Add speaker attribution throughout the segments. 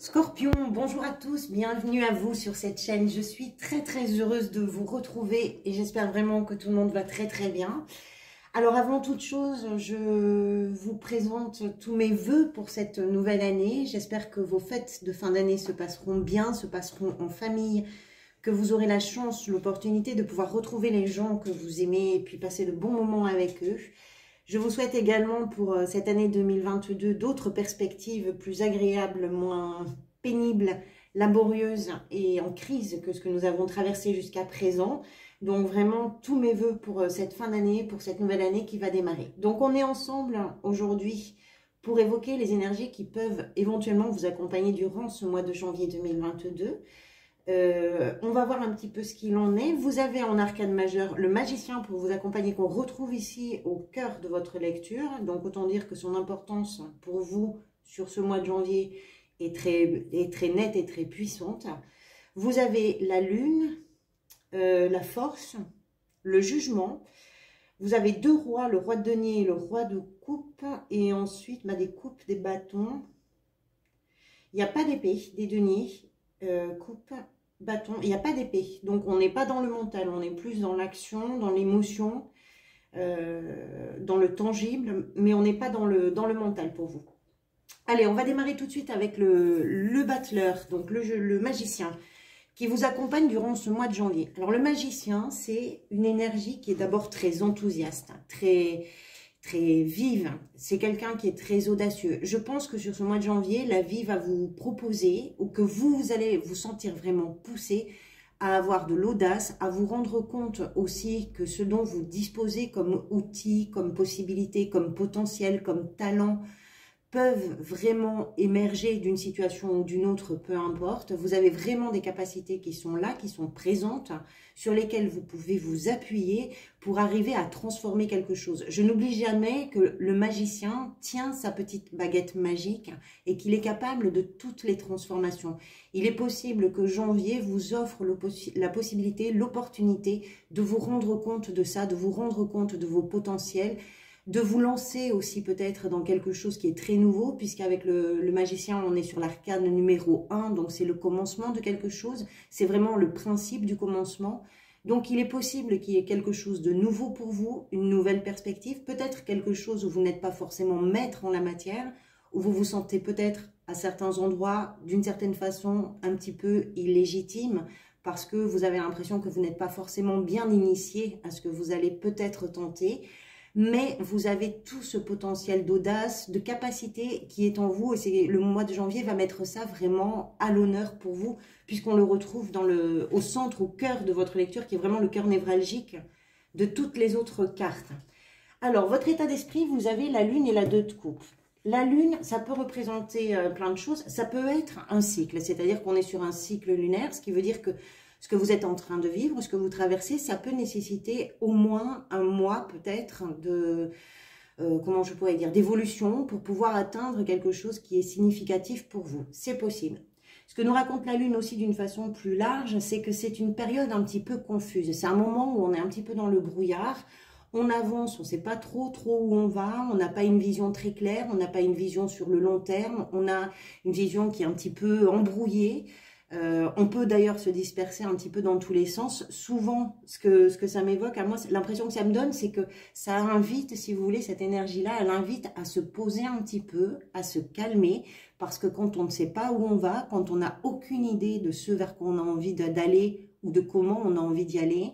Speaker 1: Scorpion, bonjour à tous, bienvenue à vous sur cette chaîne. Je suis très heureuse de vous retrouver et j'espère vraiment que tout le monde va très bien. Alors avant toute chose, je vous présente tous mes vœux pour cette nouvelle année. J'espère que vos fêtes de fin d'année se passeront bien, se passeront en famille, que vous aurez la chance, l'opportunité de pouvoir retrouver les gens que vous aimez et puis passer de bons moments avec eux. Je vous souhaite également pour cette année 2022 d'autres perspectives plus agréables, moins pénibles, laborieuses et en crise que ce que nous avons traversé jusqu'à présent. Donc vraiment tous mes vœux pour cette fin d'année, pour cette nouvelle année qui va démarrer. Donc on est ensemble aujourd'hui pour évoquer les énergies qui peuvent éventuellement vous accompagner durant ce mois de janvier 2022. On va voir un petit peu ce qu'il en est. Vous avez en arcane majeur le magicien pour vous accompagner, qu'on retrouve ici au cœur de votre lecture. Donc autant dire que son importance pour vous sur ce mois de janvier est très nette et très puissante. Vous avez la lune, la force, le jugement. Vous avez deux rois, le roi de denier et le roi de coupe. Et ensuite des coupes, des bâtons. Il n'y a pas d'épée, des deniers, coupe, bâton, il n'y a pas d'épée, donc on n'est pas dans le mental, on est plus dans l'action, dans l'émotion, dans le tangible, mais on n'est pas dans le mental pour vous. Allez, on va démarrer tout de suite avec le battleur, donc le magicien, qui vous accompagne durant ce mois de janvier. Alors le magicien, c'est une énergie qui est d'abord très enthousiaste, très vive, c'est quelqu'un qui est très audacieux. Je pense que sur ce mois de janvier, la vie va vous proposer, ou que vous allez vous sentir vraiment poussé à avoir de l'audace, à vous rendre compte aussi que ce dont vous disposez comme outils, comme possibilités, comme potentiel, comme talent, peuvent vraiment émerger d'une situation ou d'une autre, peu importe. Vous avez vraiment des capacités qui sont là, qui sont présentes, sur lesquelles vous pouvez vous appuyer pour arriver à transformer quelque chose. Je n'oublie jamais que le magicien tient sa petite baguette magique et qu'il est capable de toutes les transformations. Il est possible que janvier vous offre la possibilité, l'opportunité de vous rendre compte de ça, de vous rendre compte de vos potentiels, de vous lancer aussi peut-être dans quelque chose qui est très nouveau, puisqu'avec le magicien, on est sur l'arcane numéro 1, donc c'est le commencement de quelque chose, c'est vraiment le principe du commencement. Donc il est possible qu'il y ait quelque chose de nouveau pour vous, une nouvelle perspective, peut-être quelque chose où vous n'êtes pas forcément maître en la matière, où vous vous sentez peut-être à certains endroits, d'une certaine façon, un petit peu illégitime, parce que vous avez l'impression que vous n'êtes pas forcément bien initié à ce que vous allez peut-être tenter. Mais vous avez tout ce potentiel d'audace, de capacité qui est en vous. Et le mois de janvier va mettre ça vraiment à l'honneur pour vous, puisqu'on le retrouve au centre, au cœur de votre lecture, qui est vraiment le cœur névralgique de toutes les autres cartes. Alors, votre état d'esprit, vous avez la lune et la 2 de coupe. La lune, ça peut représenter plein de choses. Ça peut être un cycle, c'est-à-dire qu'on est sur un cycle lunaire, ce qui veut dire que ce que vous êtes en train de vivre, ce que vous traversez, ça peut nécessiter au moins un mois peut-être de, comment je pourrais dire, d'évolution pour pouvoir atteindre quelque chose qui est significatif pour vous. C'est possible. Ce que nous raconte la Lune aussi d'une façon plus large, c'est que c'est une période un petit peu confuse. C'est un moment où on est un petit peu dans le brouillard. On avance, on ne sait pas trop où on va, on n'a pas une vision très claire, on n'a pas une vision sur le long terme, on a une vision qui est un petit peu embrouillée. On peut d'ailleurs se disperser un petit peu dans tous les sens. Souvent, ce que ça m'évoque, à moi, l'impression que ça me donne, c'est que ça invite, si vous voulez, cette énergie-là, elle invite à se poser un petit peu, à se calmer, parce que quand on ne sait pas où on va, quand on n'a aucune idée de ce vers quoi on a envie d'aller ou de comment on a envie d'y aller,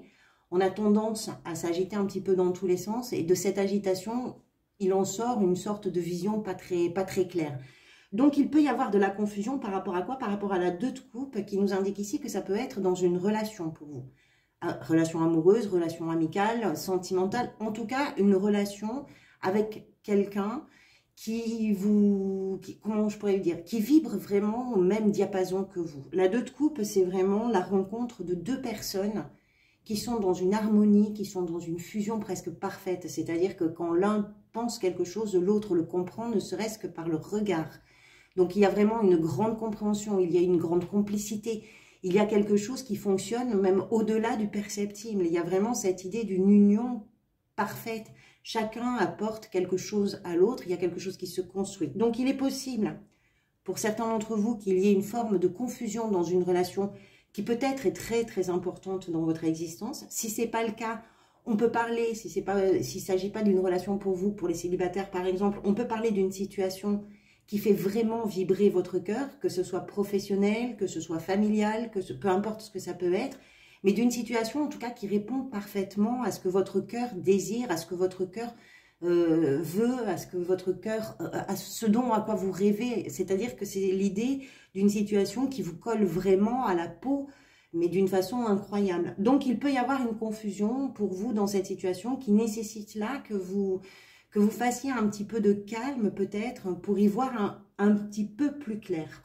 Speaker 1: on a tendance à s'agiter un petit peu dans tous les sens, et de cette agitation, il en sort une sorte de vision pas très claire. Donc, il peut y avoir de la confusion par rapport à quoi? Par rapport à la 2 de coupe qui nous indique ici que ça peut être dans une relation pour vous. Relation amoureuse, relation amicale, sentimentale, en tout cas une relation avec quelqu'un comment je pourrais dire, qui vibre vraiment au même diapason que vous. La 2 de coupe, c'est vraiment la rencontre de deux personnes qui sont dans une harmonie, qui sont dans une fusion presque parfaite. C'est-à-dire que quand l'un pense quelque chose, l'autre le comprend, ne serait-ce que par le regard. Donc, il y a vraiment une grande compréhension, il y a une grande complicité. Il y a quelque chose qui fonctionne même au-delà du perceptible. Il y a vraiment cette idée d'une union parfaite. Chacun apporte quelque chose à l'autre, il y a quelque chose qui se construit. Donc, il est possible pour certains d'entre vous, qu'il y ait une forme de confusion dans une relation qui peut-être est très très importante dans votre existence. Si ce n'est pas le cas, on peut parler, s'il ne s'agit pas d'une relation pour vous, pour les célibataires par exemple, on peut parler d'une situation qui fait vraiment vibrer votre cœur, que ce soit professionnel, que ce soit familial, peu importe ce que ça peut être, mais d'une situation en tout cas qui répond parfaitement à ce que votre cœur désire, à ce que votre cœur veut, à ce que votre cœur, à ce à quoi vous rêvez. C'est-à-dire que c'est l'idée d'une situation qui vous colle vraiment à la peau, mais d'une façon incroyable. Donc il peut y avoir une confusion pour vous dans cette situation qui nécessite là que vous fassiez un petit peu de calme peut-être pour y voir un petit peu plus clair.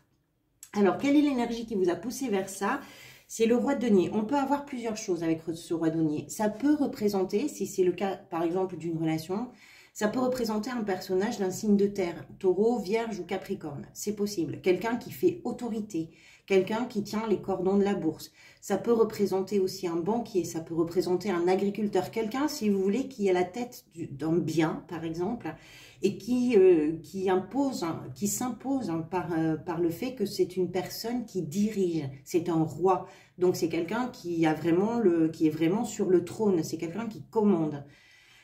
Speaker 1: Alors, quelle est l'énergie qui vous a poussé vers ça? C'est le roi de denier. On peut avoir plusieurs choses avec ce roi de denier. Ça peut représenter, si c'est le cas par exemple d'une relation, ça peut représenter un personnage d'un signe de terre, taureau, vierge ou capricorne. C'est possible. Quelqu'un qui fait autorité, quelqu'un qui tient les cordons de la bourse. Ça peut représenter aussi un banquier, ça peut représenter un agriculteur, quelqu'un, si vous voulez, qui est à la tête d'un bien, par exemple, et qui s'impose par le fait que c'est une personne qui dirige, c'est un roi. Donc c'est quelqu'un qui est vraiment sur le trône, c'est quelqu'un qui commande.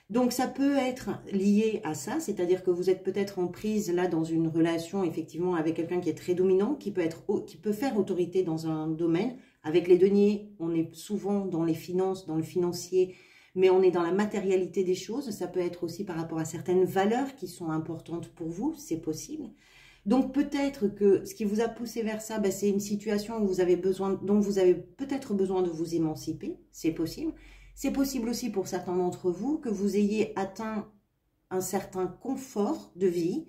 Speaker 1: Donc ça peut être lié à ça, c'est-à-dire que vous êtes peut-être en prise là dans une relation effectivement avec quelqu'un qui est très dominant, qui peut faire autorité dans un domaine. Avec les deniers, on est souvent dans les finances, dans le financier, mais on est dans la matérialité des choses. Ça peut être aussi par rapport à certaines valeurs qui sont importantes pour vous, c'est possible. Donc peut-être que ce qui vous a poussé vers ça, c'est une situation dont vous avez peut-être besoin de vous émanciper, c'est possible. C'est possible aussi pour certains d'entre vous que vous ayez atteint un certain confort de vie,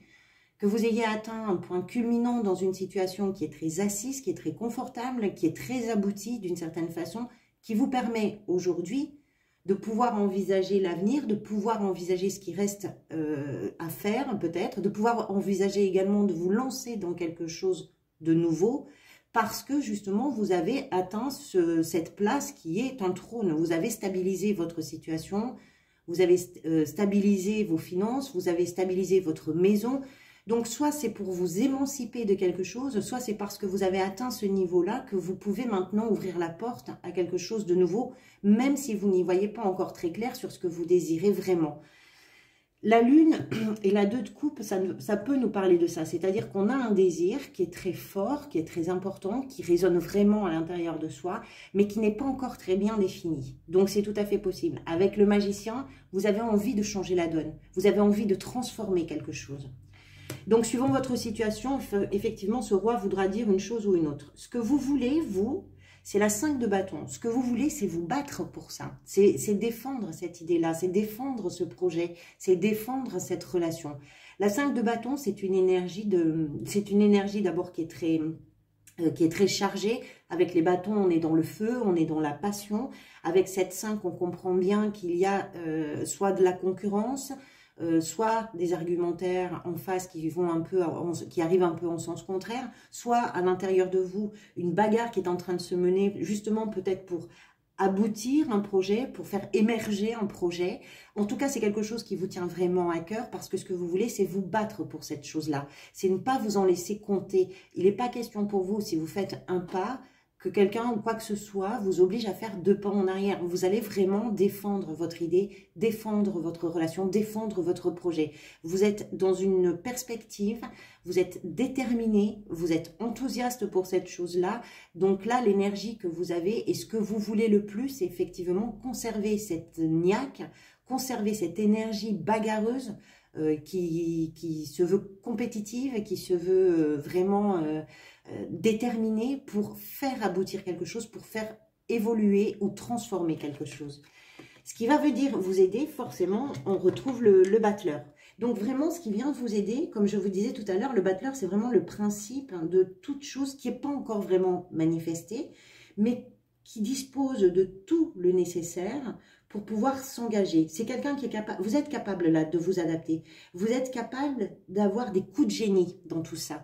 Speaker 1: que vous ayez atteint un point culminant dans une situation qui est très assise, qui est très confortable, qui est très aboutie d'une certaine façon, qui vous permet aujourd'hui de pouvoir envisager l'avenir, de pouvoir envisager ce qui reste à faire peut-être, de pouvoir envisager également de vous lancer dans quelque chose de nouveau, parce que justement vous avez atteint cette place qui est un trône. Vous avez stabilisé votre situation, vous avez stabilisé vos finances, vous avez stabilisé votre maison. Donc soit c'est pour vous émanciper de quelque chose, soit c'est parce que vous avez atteint ce niveau-là que vous pouvez maintenant ouvrir la porte à quelque chose de nouveau, même si vous n'y voyez pas encore très clair sur ce que vous désirez vraiment. La lune et la 2 de coupe, ça peut nous parler de ça. C'est-à-dire qu'on a un désir qui est très fort, qui est très important, qui résonne vraiment à l'intérieur de soi, mais qui n'est pas encore très bien défini. Donc c'est tout à fait possible. Avec le magicien, vous avez envie de changer la donne. Vous avez envie de transformer quelque chose. Donc suivant votre situation, effectivement, ce roi voudra dire une chose ou une autre. Ce que vous voulez, vous, c'est la 5 de bâton. Ce que vous voulez, c'est vous battre pour ça. C'est défendre cette idée-là, c'est défendre ce projet, c'est défendre cette relation. La 5 de bâton, c'est une énergie d'abord qui est très chargée. Avec les bâtons, on est dans le feu, on est dans la passion. Avec cette 5, on comprend bien qu'il y a soit de la concurrence, soit des argumentaires en face qui arrivent un peu en sens contraire, soit à l'intérieur de vous, une bagarre qui est en train de se mener, justement peut-être pour aboutir un projet, pour faire émerger un projet. En tout cas, c'est quelque chose qui vous tient vraiment à cœur parce que ce que vous voulez, c'est vous battre pour cette chose-là. C'est ne pas vous en laisser compter. Il n'est pas question pour vous, si vous faites un pas, que quelqu'un ou quoi que ce soit vous oblige à faire 2 pas en arrière. Vous allez vraiment défendre votre idée, défendre votre relation, défendre votre projet. Vous êtes dans une perspective, vous êtes déterminé, vous êtes enthousiaste pour cette chose-là. Donc là, l'énergie que vous avez et ce que vous voulez le plus, c'est effectivement conserver cette niaque, conserver cette énergie bagarreuse qui se veut compétitive, qui se veut vraiment déterminée pour faire aboutir quelque chose, pour faire évoluer ou transformer quelque chose. Ce qui va vous aider, forcément, on retrouve le battleur. Donc vraiment, ce qui vient vous aider, comme je vous disais tout à l'heure, le battleur, c'est vraiment le principe de toute chose qui n'est pas encore vraiment manifestée, mais qui dispose de tout le nécessaire pour pouvoir s'engager. C'est quelqu'un qui est capable, vous êtes capable là de vous adapter, vous êtes capable d'avoir des coups de génie dans tout ça.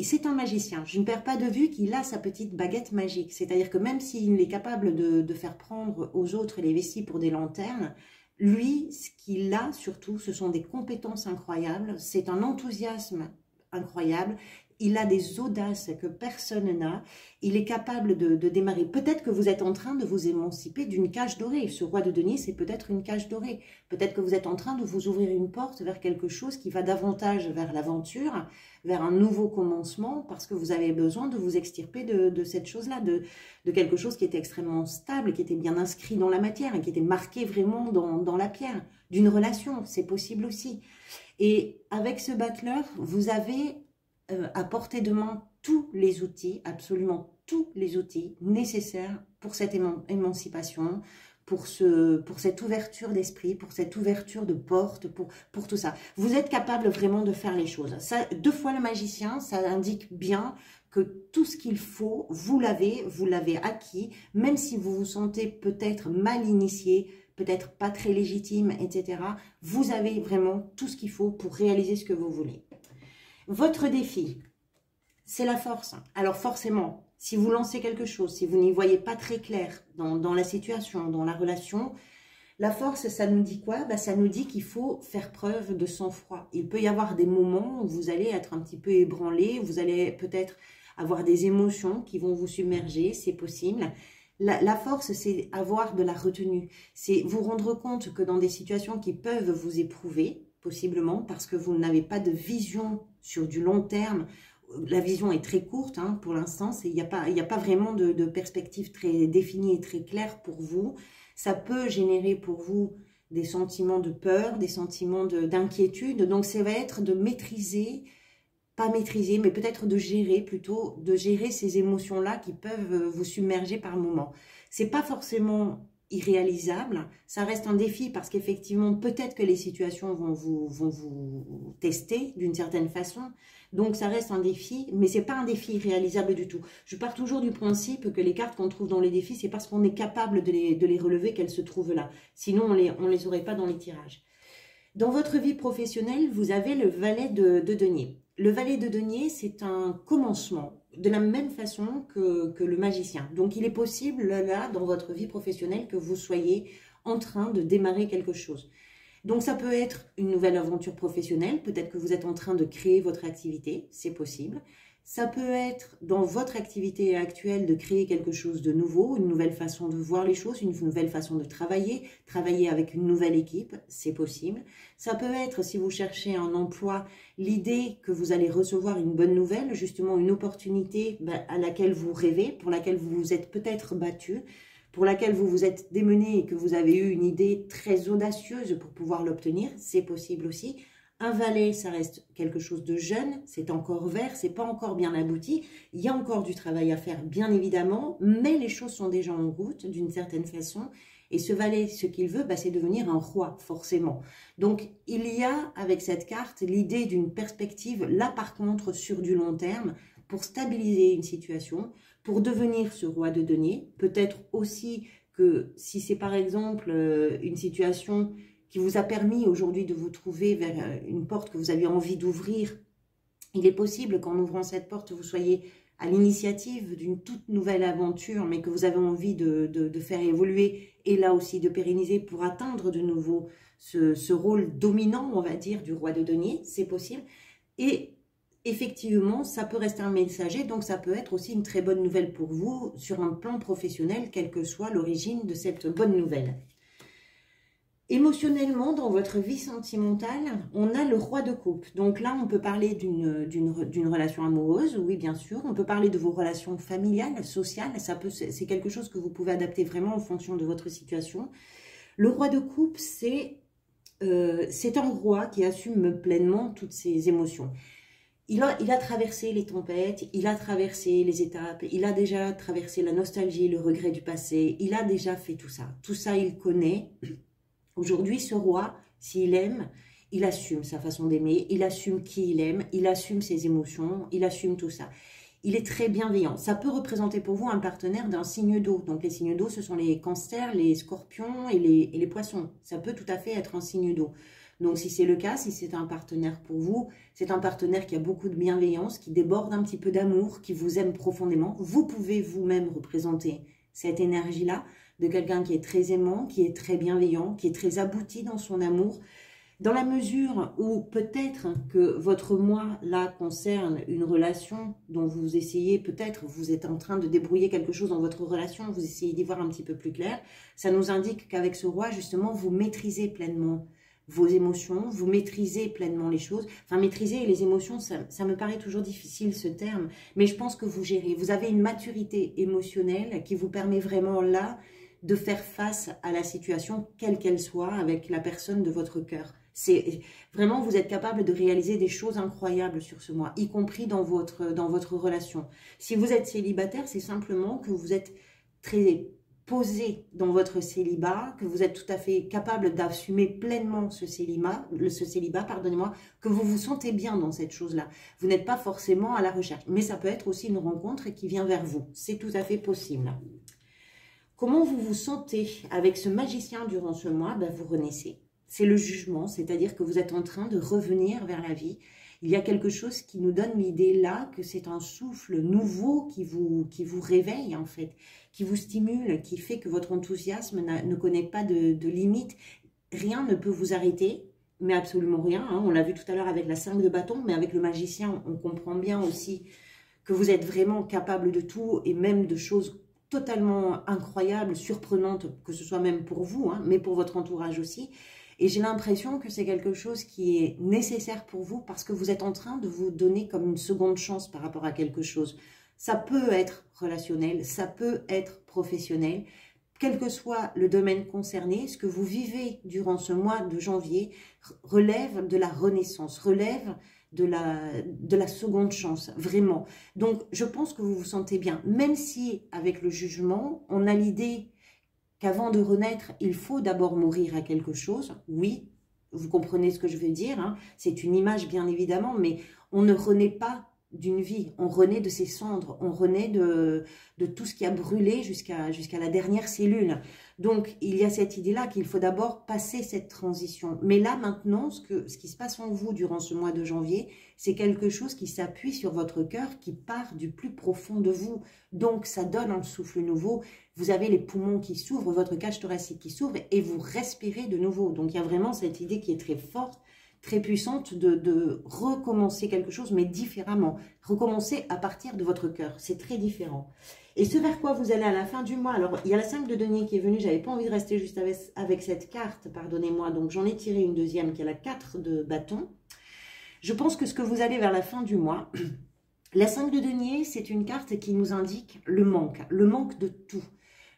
Speaker 1: C'est un magicien, je ne perds pas de vue qu'il a sa petite baguette magique, c'est-à-dire que même s'il est capable de faire prendre aux autres les vessies pour des lanternes, lui, ce qu'il a surtout, ce sont des compétences incroyables, c'est un enthousiasme incroyable, il a des audaces que personne n'a, il est capable de démarrer. Peut-être que vous êtes en train de vous émanciper d'une cage dorée. Ce roi de denier, c'est peut-être une cage dorée. Peut-être que vous êtes en train de vous ouvrir une porte vers quelque chose qui va davantage vers l'aventure, vers un nouveau commencement, parce que vous avez besoin de vous extirper de cette chose-là, de quelque chose qui était extrêmement stable, qui était bien inscrit dans la matière et qui était marqué vraiment dans la pierre, d'une relation, c'est possible aussi. Et avec ce battleur, vous avez à portée de main tous les outils, absolument tous les outils nécessaires pour cette émancipation, pour cette ouverture d'esprit, pour cette ouverture de porte, pour tout ça. Vous êtes capable vraiment de faire les choses. Ça, 2 fois le magicien, ça indique bien que tout ce qu'il faut, vous l'avez acquis, même si vous vous sentez peut-être mal initié, peut-être pas très légitime, etc. Vous avez vraiment tout ce qu'il faut pour réaliser ce que vous voulez. Votre défi, c'est la force. Alors forcément, si vous lancez quelque chose, si vous n'y voyez pas très clair dans la situation, dans la relation, la force, ça nous dit quoi? Ça nous dit qu'il faut faire preuve de sang-froid. Il peut y avoir des moments où vous allez être un petit peu ébranlé, où vous allez peut-être avoir des émotions qui vont vous submerger, c'est possible. La force, c'est avoir de la retenue. C'est vous rendre compte que dans des situations qui peuvent vous éprouver, possiblement parce que vous n'avez pas de vision sur du long terme. La vision est très courte pour l'instant, il n'y a pas vraiment de perspective très définie et très claire pour vous. Ça peut générer pour vous des sentiments de peur, des sentiments d'inquiétude. Donc ça va être de maîtriser, pas maîtriser, mais peut-être de gérer plutôt, de gérer ces émotions-là qui peuvent vous submerger par moments. C'est pas forcément irréalisable, ça reste un défi parce qu'effectivement, peut-être que les situations vont vous tester d'une certaine façon, donc ça reste un défi, mais c'est pas un défi irréalisable du tout. Je pars toujours du principe que les cartes qu'on trouve dans les défis, c'est parce qu'on est capable de les relever qu'elles se trouvent là, sinon on les aurait pas dans les tirages. Dans votre vie professionnelle, vous avez le valet de denier. Le valet de denier, c'est un commencement, de la même façon que le magicien. Donc, il est possible, là, dans votre vie professionnelle, que vous soyez en train de démarrer quelque chose. Donc, ça peut être une nouvelle aventure professionnelle. Peut-être que vous êtes en train de créer votre activité, c'est possible. Ça peut être, dans votre activité actuelle, de créer quelque chose de nouveau, une nouvelle façon de voir les choses, une nouvelle façon de travailler avec une nouvelle équipe, c'est possible. Ça peut être, si vous cherchez un emploi, l'idée que vous allez recevoir une bonne nouvelle, justement une opportunité à laquelle vous rêvez, pour laquelle vous vous êtes peut-être battu, pour laquelle vous vous êtes démené et que vous avez eu une idée très audacieuse pour pouvoir l'obtenir, c'est possible aussi. Un valet, ça reste quelque chose de jeune, c'est encore vert, c'est pas encore bien abouti. Il y a encore du travail à faire, bien évidemment, mais les choses sont déjà en route d'une certaine façon. Et ce valet, ce qu'il veut, c'est devenir un roi, forcément. Donc, il y a, avec cette carte, l'idée d'une perspective, là par contre, sur du long terme, pour stabiliser une situation, pour devenir ce roi de denier. Peut-être aussi que si c'est par exemple une situation qui vous a permis aujourd'hui de vous trouver vers une porte que vous aviez envie d'ouvrir, il est possible qu'en ouvrant cette porte, vous soyez à l'initiative d'une toute nouvelle aventure, mais que vous avez envie de faire évoluer et là aussi de pérenniser pour atteindre de nouveau ce rôle dominant, on va dire, du roi de denier, c'est possible. Et effectivement, ça peut rester un messager, donc ça peut être aussi une très bonne nouvelle pour vous sur un plan professionnel, quelle que soit l'origine de cette bonne nouvelle. Émotionnellement, dans votre vie sentimentale, on a le roi de coupe. Donc là, on peut parler d'une relation amoureuse, oui, bien sûr. On peut parler de vos relations familiales, sociales. C'est quelque chose que vous pouvez adapter vraiment en fonction de votre situation. Le roi de coupe, c'est un roi qui assume pleinement toutes ses émotions. Il a traversé les tempêtes, il a traversé les étapes, il a déjà traversé la nostalgie, le regret du passé. Il a déjà fait tout ça. Tout ça, il connaît. Aujourd'hui, ce roi, s'il aime, il assume sa façon d'aimer, il assume qui il aime, il assume ses émotions, il assume tout ça. Il est très bienveillant. Ça peut représenter pour vous un partenaire d'un signe d'eau. Donc les signes d'eau, ce sont les cancers, les scorpions et les poissons. Ça peut tout à fait être un signe d'eau. Donc si c'est le cas, si c'est un partenaire pour vous, c'est un partenaire qui a beaucoup de bienveillance, qui déborde un petit peu d'amour, qui vous aime profondément. Vous pouvez vous-même représenter cette énergie-là de quelqu'un qui est très aimant, qui est très bienveillant, qui est très abouti dans son amour, Dans la mesure où peut-être que votre moi, là, concerne une relation dont vous essayez, peut-être, vous êtes en train de débrouiller quelque chose dans votre relation, vous essayez d'y voir un petit peu plus clair, ça nous indique qu'avec ce roi, justement, vous maîtrisez pleinement vos émotions, vous maîtrisez pleinement les choses. Enfin, maîtriser les émotions, ça me paraît toujours difficile, ce terme, mais je pense que vous gérez. Vous avez une maturité émotionnelle qui vous permet vraiment, là, de faire face à la situation, quelle qu'elle soit, avec la personne de votre cœur. C'est vraiment, vous êtes capable de réaliser des choses incroyables sur ce mois, y compris dans votre relation. Si vous êtes célibataire, c'est simplement que vous êtes très posé dans votre célibat, que vous êtes tout à fait capable d'assumer pleinement ce célibat, pardonnez-moi, que vous vous sentez bien dans cette chose-là. Vous n'êtes pas forcément à la recherche, mais ça peut être aussi une rencontre qui vient vers vous. C'est tout à fait possible. Comment vous vous sentez avec ce magicien durant ce mois? Ben, vous renaissez. C'est le jugement, c'est-à-dire que vous êtes en train de revenir vers la vie. Il y a quelque chose qui nous donne l'idée là que c'est un souffle nouveau qui vous réveille en fait, qui vous stimule, qui fait que votre enthousiasme ne connaît pas de limite. Rien ne peut vous arrêter, mais absolument rien. Hein. On l'a vu tout à l'heure avec la 5 de bâton, mais avec le magicien, on comprend bien aussi que vous êtes vraiment capable de tout et même de choses totalement incroyables, surprenantes, que ce soit même pour vous, hein, mais pour votre entourage aussi. Et j'ai l'impression que c'est quelque chose qui est nécessaire pour vous parce que vous êtes en train de vous donner comme une seconde chance par rapport à quelque chose. Ça peut être relationnel, ça peut être professionnel, quel que soit le domaine concerné. Ce que vous vivez durant ce mois de janvier relève de la renaissance, relève de la seconde chance, vraiment. Donc, je pense que vous vous sentez bien, même si avec le jugement, on a l'idée qu'avant de renaître, il faut d'abord mourir à quelque chose. Oui, vous comprenez ce que je veux dire, hein. C'est une image bien évidemment, mais on ne renaît pas d'une vie, on renaît de ses cendres, on renaît de tout ce qui a brûlé jusqu'à la dernière cellule. Donc, il y a cette idée-là qu'il faut d'abord passer cette transition. Mais là, maintenant, ce qui se passe en vous durant ce mois de janvier, c'est quelque chose qui s'appuie sur votre cœur, qui part du plus profond de vous. Donc, ça donne un souffle nouveau. Vous avez les poumons qui s'ouvrent, votre cage thoracique qui s'ouvre et vous respirez de nouveau. Donc, il y a vraiment cette idée qui est très forte, très puissante de recommencer quelque chose, mais différemment. Recommencer à partir de votre cœur. C'est très différent. Et ce vers quoi vous allez à la fin du mois, alors il y a la 5 de denier qui est venue, j'avais pas envie de rester juste avec cette carte, pardonnez-moi, donc j'en ai tiré une deuxième qui est la 4 de bâton. Je pense que ce que vous allez vers la fin du mois, la 5 de denier, c'est une carte qui nous indique le manque de tout.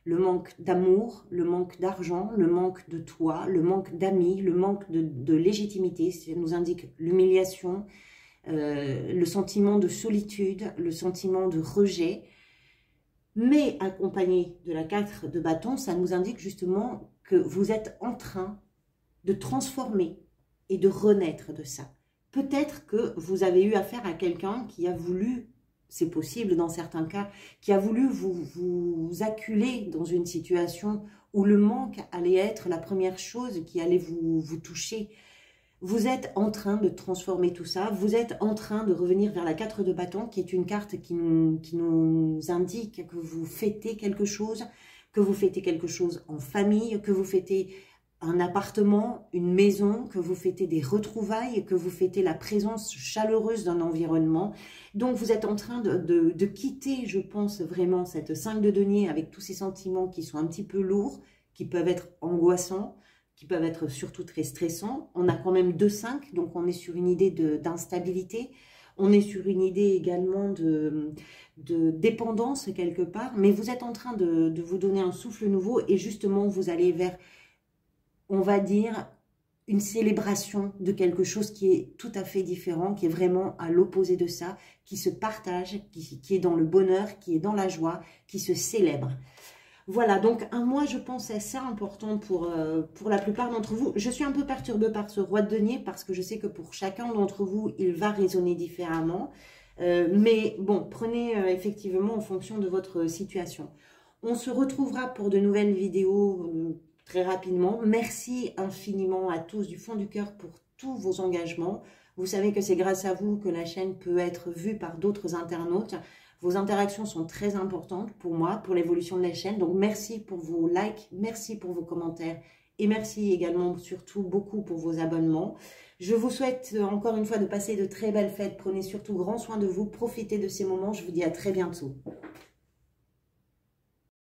Speaker 1: Le manque d'amour, le manque d'argent, le manque de toi, le manque d'amis, le manque de légitimité. Ça nous indique l'humiliation, le sentiment de solitude, le sentiment de rejet. Mais accompagné de la 4 de bâton, ça nous indique justement que vous êtes en train de transformer et de renaître de ça. Peut-être que vous avez eu affaire à quelqu'un qui a voulu, c'est possible dans certains cas, qui a voulu vous acculer dans une situation où le manque allait être la première chose qui allait vous toucher. Vous êtes en train de transformer tout ça, vous êtes en train de revenir vers la 4 de bâton, qui est une carte qui nous indique que vous fêtez quelque chose en famille, que vous fêtez un appartement, une maison, que vous fêtez des retrouvailles, que vous fêtez la présence chaleureuse d'un environnement. Donc vous êtes en train de quitter, je pense vraiment, cette 5 de denier avec tous ces sentiments qui sont un petit peu lourds, qui peuvent être angoissants, qui peuvent être surtout très stressants. On a quand même 2-5, donc on est sur une idée d'instabilité. On est sur une idée également de dépendance quelque part. Mais vous êtes en train de vous donner un souffle nouveau et justement vous allez vers, on va dire, une célébration de quelque chose qui est tout à fait différent, qui est vraiment à l'opposé de ça, qui se partage, qui est dans le bonheur, qui est dans la joie, qui se célèbre. Voilà, donc un mois, je pense, assez important pour la plupart d'entre vous. Je suis un peu perturbée par ce roi de denier parce que je sais que pour chacun d'entre vous, il va résonner différemment. Mais bon, prenez effectivement en fonction de votre situation. On se retrouvera pour de nouvelles vidéos très rapidement. Merci infiniment à tous du fond du cœur pour tous vos engagements. Vous savez que c'est grâce à vous que la chaîne peut être vue par d'autres internautes. Vos interactions sont très importantes pour moi, pour l'évolution de la chaîne. Donc, merci pour vos likes, merci pour vos commentaires Et merci également surtout beaucoup pour vos abonnements. Je vous souhaite encore une fois de passer de très belles fêtes. Prenez surtout grand soin de vous. Profitez de ces moments. Je vous dis à très bientôt.